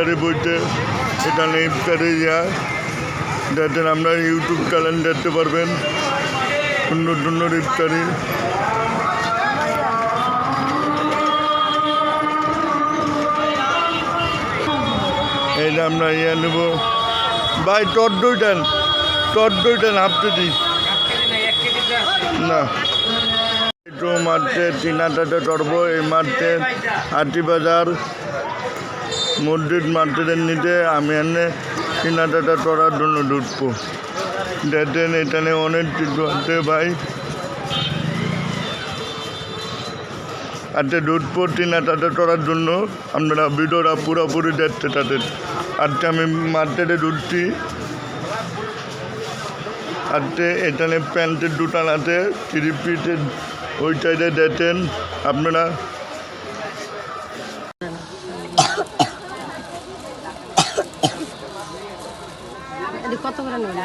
ইফতারি বইতে এখানে ইফতারি দেখেন আমরা ইউটিউব চ্যানেল দেখতে পারবেন সুন্দর সুন্দর ইফতারি। এইটা আমরা নেব ভাই টট দইটান হাফ কেজি না একটু মাঠে চিনাটাতে টরবো এই মাঠে হাটিবাজার মসজিদ মার্কেটের নিচে আমি এনে চিনাটাটা টরার জন্য ঢুকবো। দেখেন এখানে অনেক কিছু আছে ভাই, আজকে ঢুকবো চিনাটাতে টরার জন্য। আপনারা ভিডিওটা পুরোপুরি দেখতে তাদের। আজকে আমি মার্কেটে ঢুকছি, আজকে এখানে প্যান্টের দোকান আছে থ্রি পিসের ওই সাইডে দেখেন আপনারা। কত করে নেবেন?